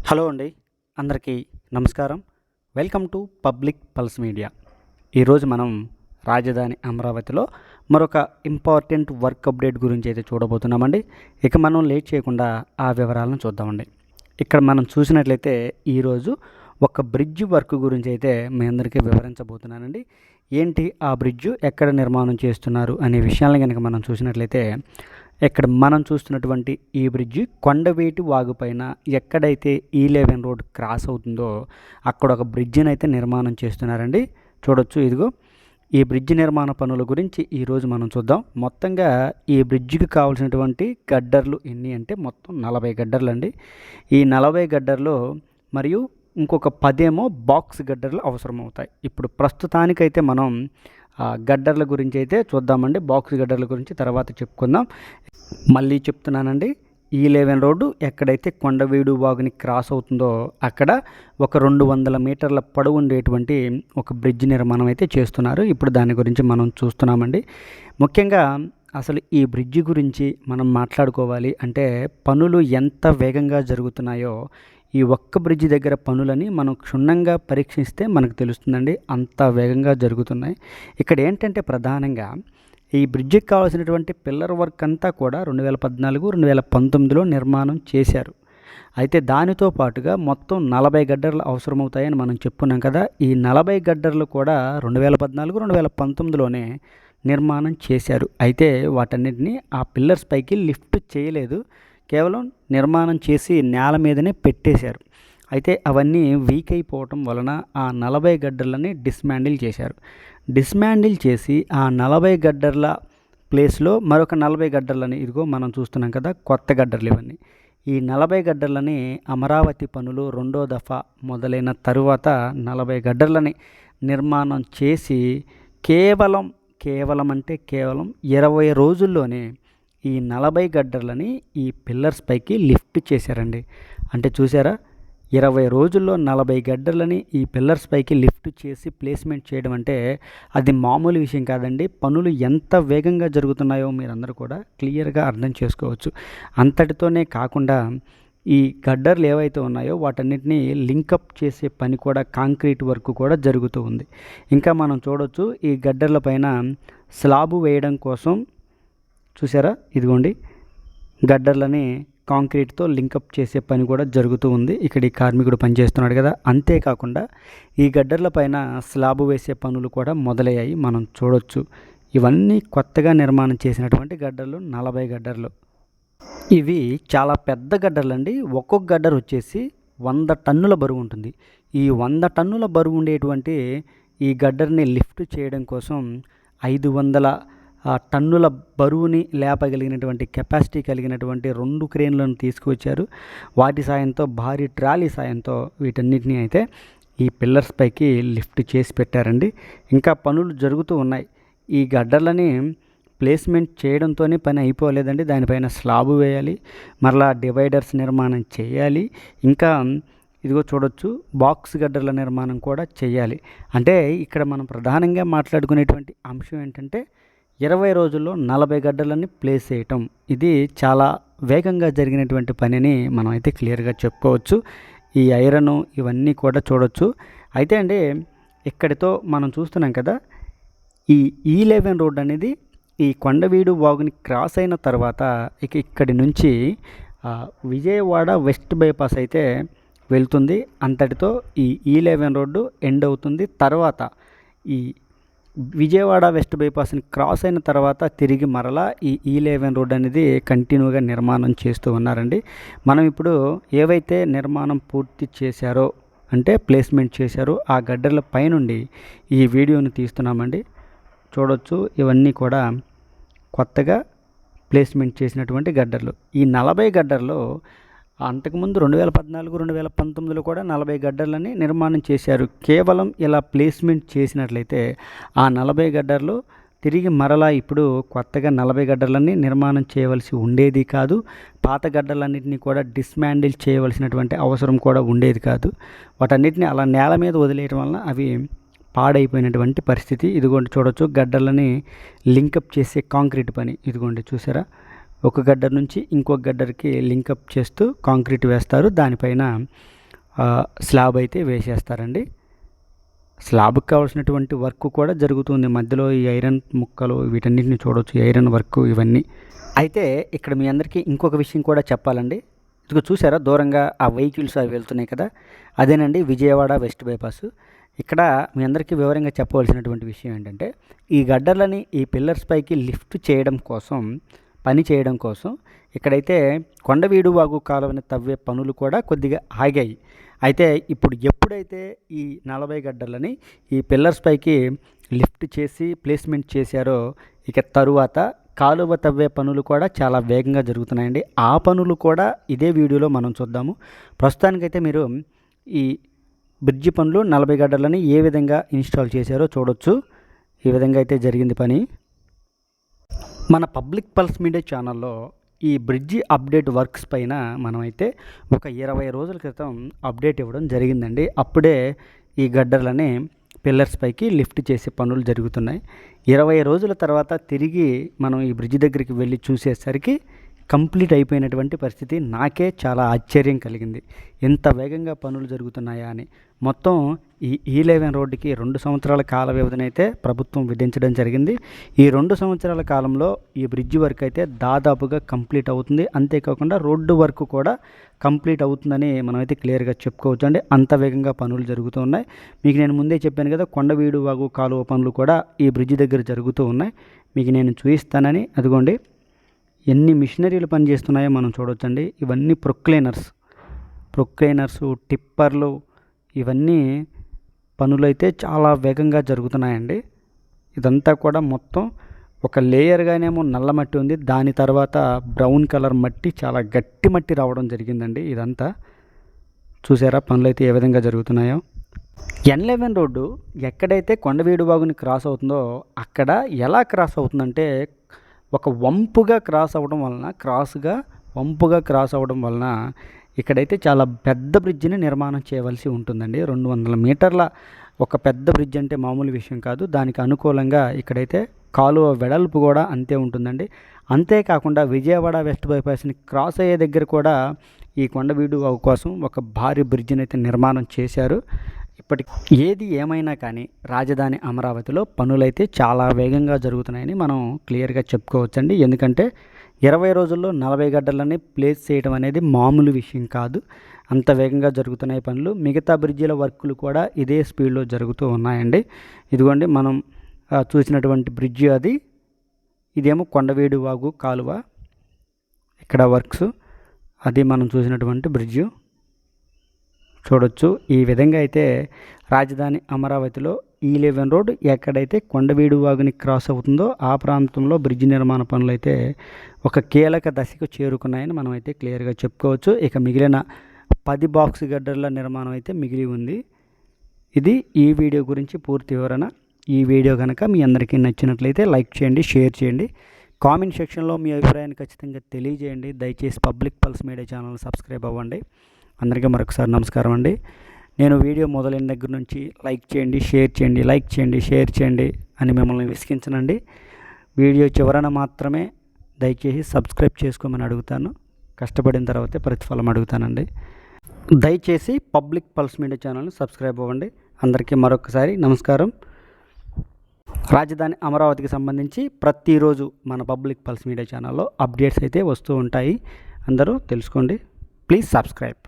Hello అండి, అందరికీ నమస్కారం. Welcome to public pulse media. ఈరోజు మనం రాజధాని అమరావతిలో మరొక ఇంపార్టెంట్ వర్క్ అప్డేట్ గురించి అయితే చూడబోతున్నామండి. ఇక మనం లేట్ చేయకుండా ఆ వివరాలను చూద్దామండి. ఇక్కడ మనం చూసినట్లయితే ఈరోజు ఒక బ్రిడ్జ్ వర్క్ గురించి అయితే మీ అందరికీ వివరించబోతున్నానండి. ఏంటి ఆ బ్రిడ్జ్, ఎక్కడ నిర్మాణం చేస్తున్నారు అనే విషయాలను కనుక మనం చూసినట్లయితే, ఇక్కడ మనం చూస్తున్నటువంటి ఈ బ్రిడ్జి కొండవీటి వాగుపైన ఎక్కడైతే E11 రోడ్ క్రాస్ అవుతుందో అక్కడ ఒక బ్రిడ్జిని అయితే నిర్మాణం చేస్తున్నారండి. చూడొచ్చు, ఇదిగో ఈ బ్రిడ్జి నిర్మాణ పనుల గురించి ఈరోజు మనం చూద్దాం. మొత్తంగా ఈ బ్రిడ్జికి కావాల్సినటువంటి గడ్డర్లు ఎన్ని అంటే మొత్తం 40 గడ్డర్లు అండి. ఈ 40 గడ్డర్లు మరియు ఇంకొక 10 బాక్స్ గడ్డర్లు అవసరం అవుతాయి. ఇప్పుడు ప్రస్తుతానికైతే మనం గడ్డర్ల గురించి అయితే చూద్దామండి. బాక్స్ గడ్డర్ల గురించి తర్వాత చెప్పుకుందాం. మళ్ళీ చెప్తున్నానండి, E11 రోడ్డు ఎక్కడైతే కొండవీడు వాగుని క్రాస్ అవుతుందో అక్కడ ఒక 200 మీటర్ల పొడవు ఉండేటువంటి ఒక బ్రిడ్జ్ నిర్మాణం అయితే చేస్తున్నారు. ఇప్పుడు దాని గురించి మనం చూస్తున్నామండి. ముఖ్యంగా అసలు ఈ బ్రిడ్జి గురించి మనం మాట్లాడుకోవాలి అంటే పనులు ఎంత వేగంగా జరుగుతున్నాయో ఈ ఒక్క బ్రిడ్జి దగ్గర పనులని మనం క్షుణ్ణంగా పరీక్షిస్తే మనకు తెలుస్తుందండి. అంత వేగంగా జరుగుతున్నాయి. ఇక్కడ ఏంటంటే ప్రధానంగా ఈ బ్రిడ్జికి కావాల్సినటువంటి పిల్లర్ వర్క్ అంతా కూడా 2014, 2019లో నిర్మాణం చేశారు. అయితే దానితో పాటుగా మొత్తం 40 గడ్డర్లు అవసరమవుతాయని మనం చెప్పుకున్నాం కదా. ఈ 40 గడ్డర్లు కూడా 2014, 2019లోనే నిర్మాణం చేశారు. అయితే వాటన్నిటిని ఆ పిల్లర్స్ పైకి లిఫ్ట్ చేయలేదు, కేవలం నిర్మాణం చేసి నేల మీదనే పెట్టేశారు. అయితే అవన్నీ వీక్ అయిపోవటం వలన ఆ 40 గడ్డర్లని డిస్మాండిల్ చేశారు. డిస్మాండిల్ చేసి ఆ 40 గడ్డర్ల ప్లేస్లో మరొక 40 గడ్డర్లని, ఇదిగో మనం చూస్తున్నాం కదా కొత్త గడ్డర్లు ఇవన్నీ. ఈ 40 గడ్డర్లని అమరావతి పనులు రెండో దఫా మొదలైన తరువాత 40 గడ్డర్లని నిర్మాణం చేసి కేవలం 20 రోజుల్లోనే ఈ 40 గడ్డర్లని ఈ పిల్లర్స్ పైకి లిఫ్ట్ చేశారండి. అంటే చూసారా, 20 రోజుల్లో 40 గడ్డర్లని ఈ పిల్లర్స్ పైకి లిఫ్ట్ చేసి ప్లేస్మెంట్ చేయడం అంటే అది మామూలు విషయం కాదండి. పనులు ఎంత వేగంగా జరుగుతున్నాయో మీరందరూ కూడా క్లియర్గా అర్థం చేసుకోవచ్చు. అంతటితోనే కాకుండా ఈ గడ్డర్లు ఏవైతే ఉన్నాయో వాటన్నిటిని లింకప్ చేసే పని కూడా, కాంక్రీట్ వర్క్ కూడా జరుగుతూ ఉంది. ఇంకా మనం చూడవచ్చు, ఈ గడ్డర్ల పైన స్లాబు వేయడం కోసం చూసారా, ఇదిగోండి గడ్డర్లని కాంక్రీట్తో లింకప్ చేసే పని కూడా జరుగుతూ ఉంది. ఇక్కడ ఈ కార్మికుడు పనిచేస్తున్నాడు కదా. అంతేకాకుండా ఈ గడ్డర్ల పైన స్లాబు వేసే పనులు కూడా మొదలయ్యాయి, మనం చూడొచ్చు. ఇవన్నీ కొత్తగా నిర్మాణం చేసినటువంటి గడ్డర్లు, 40 గడ్డర్లు. ఇవి చాలా పెద్ద గడ్డర్లు అండి. ఒక్కొక్క గడ్డర్ వచ్చేసి 100 టన్నుల బరువు ఉంటుంది. ఈ 100 టన్నుల బరువు ఉండేటువంటి ఈ గడ్డర్ని లిఫ్ట్ చేయడం కోసం 500 టన్నుల బరువుని లేపగలిగినటువంటి కెపాసిటీ కలిగినటువంటి 2 క్రేన్లను తీసుకువచ్చారు. వాటి సాయంతో, భారీ ట్రాలీ సాయంతో వీటన్నిటిని అయితే ఈ పిల్లర్స్ పైకి లిఫ్ట్ చేసి పెట్టారండి. ఇంకా పనులు జరుగుతూ ఉన్నాయి. ఈ గడ్డర్లని ప్లేస్మెంట్ చేయడంతోనే పని అయిపోలేదండి. దానిపైన స్లాబు వేయాలి, మరలా డివైడర్స్ నిర్మాణం చేయాలి. ఇంకా ఇదిగో చూడొచ్చు, బాక్స్ గడ్డర్ల నిర్మాణం కూడా చేయాలి. అంటే ఇక్కడ మనం ప్రధానంగా మాట్లాడుకునేటువంటి అంశం ఏంటంటే 20 రోజుల్లో 40 గడ్డర్లని ప్లేస్ చేయటం. ఇది చాలా వేగంగా జరిగినటువంటి పనిని మనం అయితే క్లియర్గా చెప్పుకోవచ్చు. ఈ ఐరను ఇవన్నీ కూడా చూడొచ్చు. అయితే అండి, ఇక్కడితో మనం చూస్తున్నాం కదా, ఈ E11 రోడ్ అనేది ఈ కొండవీడు వాగుని క్రాస్ అయిన తర్వాత ఇక్కడి నుంచి విజయవాడ వెస్ట్ బైపాస్ అయితే వెళ్తుంది. అంతటితో ఈ E11 రోడ్డు ఎండ్ అవుతుంది. తర్వాత ఈ విజయవాడ వెస్ట్ బైపాస్ని క్రాస్ అయిన తర్వాత తిరిగి మరలా ఈ E11 రోడ్ అనేది కంటిన్యూగా నిర్మాణం చేస్తూ ఉన్నారండి. మనం ఇప్పుడు ఏవైతే నిర్మాణం పూర్తి చేశారో అంటే ప్లేస్మెంట్ చేశారో ఆ గడ్డర్ల పైనుండి ఈ వీడియోని తీస్తున్నామండి. చూడొచ్చు, ఇవన్నీ కూడా కొత్తగా ప్లేస్మెంట్ చేసినటువంటి గడ్డర్లు. ఈ 40 గడ్డర్లు అంతకుముందు 2014, 2019లో కూడా 40 గడ్డర్లని నిర్మాణం చేశారు. కేవలం ఇలా ప్లేస్మెంట్ చేసినట్లయితే ఆ 40 గడ్డర్లు తిరిగి మరలా ఇప్పుడు కొత్తగా 40 గడ్డర్లని నిర్మాణం చేయవలసి ఉండేది కాదు. పాత గడ్డలన్నింటినీ కూడా డిస్మాండిల్ చేయవలసినటువంటి అవసరం కూడా ఉండేది కాదు. వాటన్నిటిని అలా నేల మీద వదిలేయడం వలన అవి పాడైపోయినటువంటి పరిస్థితి. ఇదిగోండి చూడొచ్చు, గడ్డర్లని లింకప్ చేసే కాంక్రీట్ పని. ఇదిగోండి చూసారా, ఒక గడ్డర్ నుంచి ఇంకొక గడ్డర్కి లింకప్ చేస్తూ కాంక్రీట్ వేస్తారు. దానిపైన స్లాబ్ అయితే వేసేస్తారండి. స్లాబ్కి కావాల్సినటువంటి వర్క్ కూడా జరుగుతుంది. మధ్యలో ఈ ఐరన్ ముక్కలు వీటన్నిటిని చూడవచ్చు, ఐరన్ వర్క్ ఇవన్నీ. అయితే ఇక్కడ మీ అందరికీ ఇంకొక విషయం కూడా చెప్పాలండి. ఇదిగో చూసారా దూరంగా ఆ వెహికల్స్ అవి వెళ్తున్నాయి కదా, అదేనండి విజయవాడ వెస్ట్ బైపాస్. ఇక్కడ మీ అందరికీ వివరంగా చెప్పవలసినటువంటి విషయం ఏంటంటే, ఈ గడ్డర్లని ఈ పిల్లర్స్ పైకి లిఫ్ట్ చేయడం కోసం, పని చేయడం కోసం ఇక్కడైతే కొండవీడు వాగు కాలువని తవ్వే పనులు కూడా కొద్దిగా ఆగాయి. అయితే ఇప్పుడు ఎప్పుడైతే ఈ 40 గడ్డర్లని ఈ పిల్లర్స్ పైకి లిఫ్ట్ చేసి ప్లేస్మెంట్ చేశారో, ఇక తరువాత కాలువ తవ్వే పనులు కూడా చాలా వేగంగా జరుగుతున్నాయండి. ఆ పనులు కూడా ఇదే వీడియోలో మనం చూద్దాము. ప్రస్తుతానికైతే మీరు ఈ బ్రిడ్జి పనులు 40 గడ్డర్లని ఏ విధంగా ఇన్స్టాల్ చేశారో చూడొచ్చు. ఈ విధంగా అయితే జరిగింది పని. మన పబ్లిక్ పల్స్ మీడియా ఛానల్లో ఈ బ్రిడ్జి అప్డేట్ వర్క్స్ పైన మనమైతే ఒక 20 రోజుల క్రితం అప్డేట్ ఇవ్వడం జరిగిందండి. అప్పుడే ఈ గడ్డర్లని పిల్లర్స్ పైకి లిఫ్ట్ చేసే పనులు జరుగుతున్నాయి. 20 రోజుల తర్వాత తిరిగి మనం ఈ బ్రిడ్జి దగ్గరికి వెళ్ళి చూసేసరికి కంప్లీట్ అయిపోయినటువంటి పరిస్థితి. నాకే చాలా ఆశ్చర్యం కలిగింది, ఎంత వేగంగా పనులు జరుగుతున్నాయా అని. మొత్తం ఈ E11 రోడ్డుకి 2 సంవత్సరాల కాల వ్యవధినైతే ప్రభుత్వం విధించడం జరిగింది. ఈ 2 సంవత్సరాల కాలంలో ఈ బ్రిడ్జి వర్క్ అయితే దాదాపుగా కంప్లీట్ అవుతుంది. అంతేకాకుండా రోడ్డు వర్క్ కూడా కంప్లీట్ అవుతుందని మనమైతే క్లియర్గా చెప్పుకోవచ్చు అండి. అంత వేగంగా పనులు జరుగుతూ ఉన్నాయి. మీకు నేను ముందే చెప్పాను కదా, కొండవీడు వాగు కాలువ పనులు కూడా ఈ బ్రిడ్జి దగ్గర జరుగుతూ ఉన్నాయి. మీకు నేను చూపిస్తానని. అదిగోండి ఎన్ని మిషనరీలు పనిచేస్తున్నాయో మనం చూడవచ్చండి. ఇవన్నీ ప్రొక్లైనర్స్, టిప్పర్లు, ఇవన్నీ పనులైతే చాలా వేగంగా జరుగుతున్నాయండి. ఇదంతా కూడా మొత్తం ఒక లేయర్గానేమో నల్ల మట్టి ఉంది, దాని తర్వాత బ్రౌన్ కలర్ మట్టి, చాలా గట్టి మట్టి రావడం జరిగిందండి. ఇదంతా చూసారా పనులు అయితే ఏ విధంగా జరుగుతున్నాయో. N11 రోడ్డు ఎక్కడైతే కొండవీడు వాగుని క్రాస్ అవుతుందో అక్కడ ఎలా క్రాస్ అవుతుందంటే, ఒక వంపుగా క్రాస్ అవ్వడం వలన, వంపుగా క్రాస్ అవ్వడం వలన ఇక్కడైతే చాలా పెద్ద బ్రిడ్జిని నిర్మాణం చేయవలసి ఉంటుందండి. 200 మీటర్ల ఒక పెద్ద బ్రిడ్జ్ అంటే మామూలు విషయం కాదు. దానికి అనుకూలంగా ఇక్కడైతే కాలువ వెడల్పు కూడా అంతే ఉంటుందండి. అంతేకాకుండా విజయవాడ వెస్ట్ బైపాస్ని క్రాస్ అయ్యే దగ్గర కూడా ఈ కొండవీడు వాగు కోసం ఒక భారీ బ్రిడ్జిని అయితే నిర్మాణం చేశారు. ఇప్పటికి ఏది ఏమైనా కానీ రాజధాని అమరావతిలో పనులైతే చాలా వేగంగా జరుగుతున్నాయని మనం క్లియర్గా చెప్పుకోవచ్చండి. ఎందుకంటే 20 రోజుల్లో 40 గడ్డలని ప్లేస్ చేయడం అనేది మామూలు విషయం కాదు. అంత వేగంగా జరుగుతున్నాయి పనులు. మిగతా బ్రిడ్జిల వర్కులు కూడా ఇదే స్పీడ్లో జరుగుతూ ఉన్నాయండి. ఇదిగోండి మనం చూసినటువంటి బ్రిడ్జి అది. ఇదేమో కొండవీడు వాగు కాలువ, ఇక్కడ వర్క్స్. అది మనం చూసినటువంటి బ్రిడ్జి చూడొచ్చు. ఈ విధంగా అయితే రాజధాని అమరావతిలో E11 రోడ్ ఎక్కడైతే కొండవీడు వాగుని క్రాస్ అవుతుందో ఆ ప్రాంతంలో బ్రిడ్జి నిర్మాణ పనులు అయితే ఒక కీలక దశకు చేరుకున్నాయని మనం అయితే క్లియర్గా చెప్పుకోవచ్చు. ఇక మిగిలిన 10 బాక్స్ గడ్డర్ల నిర్మాణం అయితే మిగిలి ఉంది. ఇది ఈ వీడియో గురించి పూర్తి వివరణ. ఈ వీడియో కనుక మీ అందరికీ నచ్చినట్లయితే లైక్ చేయండి, షేర్ చేయండి. కామెంట్ సెక్షన్లో మీ అభిప్రాయాన్ని ఖచ్చితంగా తెలియజేయండి. దయచేసి public pulse media channel subscribe అవ్వండి. అందరికీ మరొకసారి నమస్కారం అండి. నేను వీడియో మొదలైన దగ్గర నుంచి లైక్ చేయండి, షేర్ చేయండి అని మిమ్మల్ని విసిగించనండి. వీడియో చివరన మాత్రమే దయచేసి సబ్స్క్రైబ్ చేసుకోమని అడుగుతాను. కష్టపడిన తర్వాతే ప్రతిఫలం అడుగుతానండి. దయచేసి పబ్లిక్ పల్స్ మీడియా ఛానల్ని సబ్స్క్రైబ్ అవ్వండి. అందరికీ మరొకసారి నమస్కారం. రాజధాని అమరావతికి సంబంధించి ప్రతిరోజు మన పబ్లిక్ పల్స్ మీడియా ఛానల్లో అప్డేట్స్ అయితే వస్తూ ఉంటాయి. అందరూ తెలుసుకోండి. Please subscribe.